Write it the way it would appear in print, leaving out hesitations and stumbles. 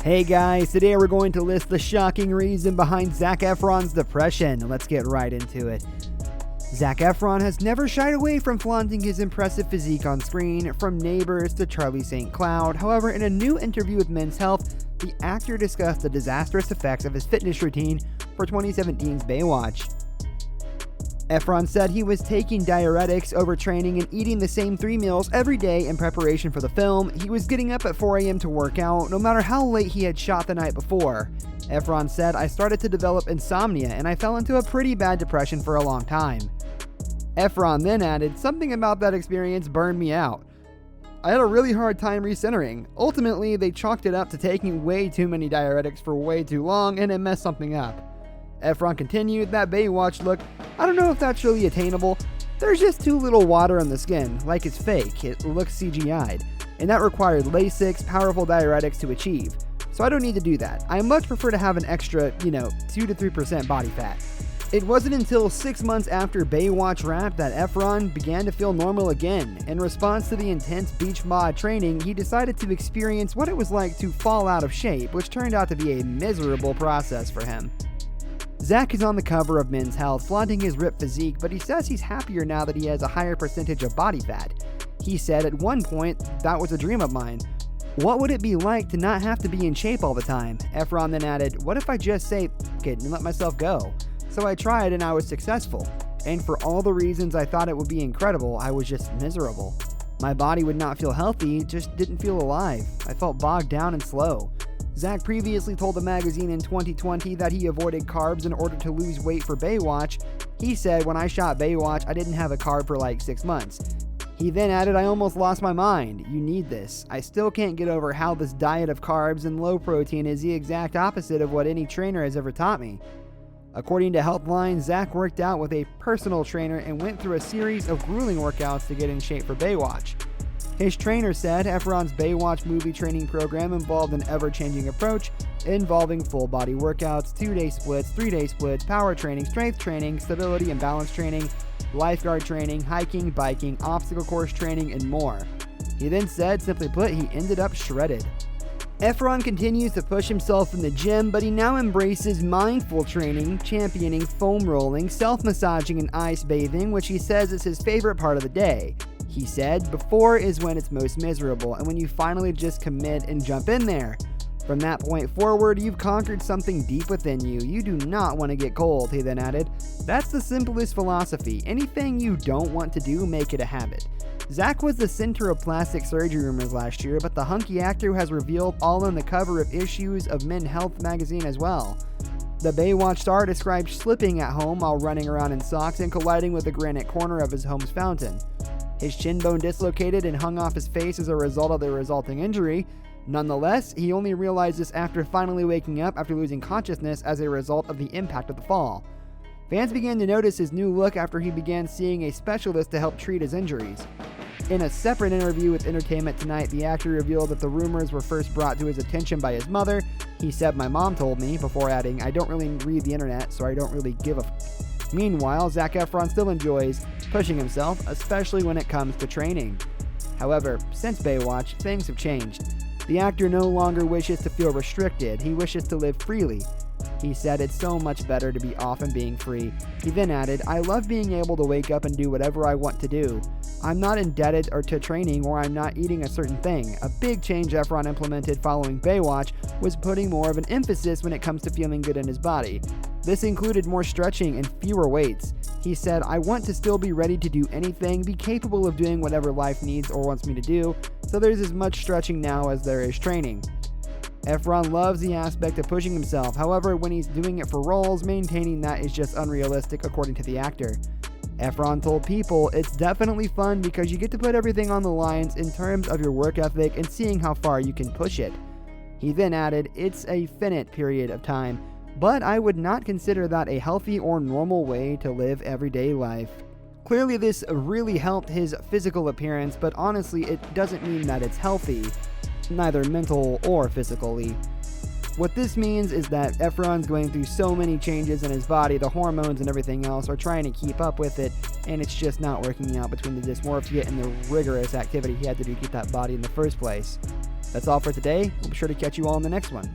Hey guys, today we're going to list the shocking reason behind Zac Efron's depression. Let's get right into it. Zac Efron has never shied away from flaunting his impressive physique on screen, from Neighbors to Charlie St. Cloud. However, in a new interview with Men's Health, the actor discussed the disastrous effects of his fitness routine for 2017's Baywatch. Efron said he was taking diuretics, overtraining, and eating the same 3 meals every day in preparation for the film. He was getting up at 4 a.m. to work out, no matter how late he had shot the night before. Efron said, "I started to develop insomnia, and I fell into a pretty bad depression for a long time." Efron then added, "Something about that experience burned me out. I had a really hard time recentering. Ultimately, they chalked it up to taking way too many diuretics for way too long, and it messed something up." Efron continued, "That Baywatch look, I don't know if that's really attainable. There's just too little water on the skin, like it's fake, it looks CGI'd, and that required Lasix, powerful diuretics to achieve. So I don't need to do that. I much prefer to have an extra, 2 to 3% body fat." It wasn't until 6 months after Baywatch wrapped that Efron began to feel normal again. In response to the intense beach mod training, he decided to experience what it was like to fall out of shape, which turned out to be a miserable process for him. Zac is on the cover of Men's Health, flaunting his ripped physique, but he says he's happier now that he has a higher percentage of body fat. He said, "At one point, that was a dream of mine. What would it be like to not have to be in shape all the time?" Efron then added, "What if I just say, "F it," and let myself go?" So I tried and I was successful. And for all the reasons I thought it would be incredible, I was just miserable. My body would not feel healthy, just didn't feel alive. I felt bogged down and slow." Zac previously told the magazine in 2020 that he avoided carbs in order to lose weight for Baywatch. He said, "When I shot Baywatch, I didn't have a carb for like 6 months. He then added, "I almost lost my mind. You need this. I still can't get over how this diet of carbs and low protein is the exact opposite of what any trainer has ever taught me." According to Healthline, Zac worked out with a personal trainer and went through a series of grueling workouts to get in shape for Baywatch. His trainer said Efron's Baywatch movie training program involved an ever-changing approach involving full-body workouts, 2-day splits, 3-day splits, power training, strength training, stability and balance training, lifeguard training, hiking, biking, obstacle course training, and more. He then said, simply put, he ended up shredded. Efron continues to push himself in the gym, but he now embraces mindful training, championing foam rolling, self-massaging, and ice bathing, which he says is his favorite part of the day. He said, "Before is when it's most miserable, and when you finally just commit and jump in there. From that point forward, you've conquered something deep within you. You do not want to get cold," he then added. "That's the simplest philosophy. Anything you don't want to do, make it a habit." Zac was the center of plastic surgery rumors last year, but the hunky actor has revealed all on the cover of issues of Men's Health magazine as well. The Baywatch star described slipping at home while running around in socks and colliding with the granite corner of his home's fountain. His shin bone dislocated and hung off his face as a result of the resulting injury. Nonetheless, he only realized this after finally waking up after losing consciousness as a result of the impact of the fall. Fans began to notice his new look after he began seeing a specialist to help treat his injuries. In a separate interview with Entertainment Tonight, the actor revealed that the rumors were first brought to his attention by his mother. He said, "My mom told me," before adding, "I don't really read the internet, so I don't really give a f." Meanwhile, Zac Efron still enjoys pushing himself, especially when it comes to training. However, since Baywatch, things have changed. The actor no longer wishes to feel restricted, he wishes to live freely. He said, "It's so much better to be off and being free." He then added, "I love being able to wake up and do whatever I want to do. I'm not indebted to training, or I'm not eating a certain thing." A big change Efron implemented following Baywatch was putting more of an emphasis when it comes to feeling good in his body. This included more stretching and fewer weights. He said, "I want to still be ready to do anything, be capable of doing whatever life needs or wants me to do, so there's as much stretching now as there is training." Efron loves the aspect of pushing himself. However, when he's doing it for roles, maintaining that is just unrealistic, according to the actor. Efron told People, "It's definitely fun because you get to put everything on the lines in terms of your work ethic and seeing how far you can push it." He then added, "It's a finite period of time, but I would not consider that a healthy or normal way to live everyday life." Clearly, this really helped his physical appearance, but honestly, it doesn't mean that it's healthy, neither mental or physically. What this means is that Efron's going through so many changes in his body, the hormones and everything else are trying to keep up with it, and it's just not working out between the dysmorphia and the rigorous activity he had to do to get that body in the first place. That's all for today. We'll be sure to catch you all in the next one.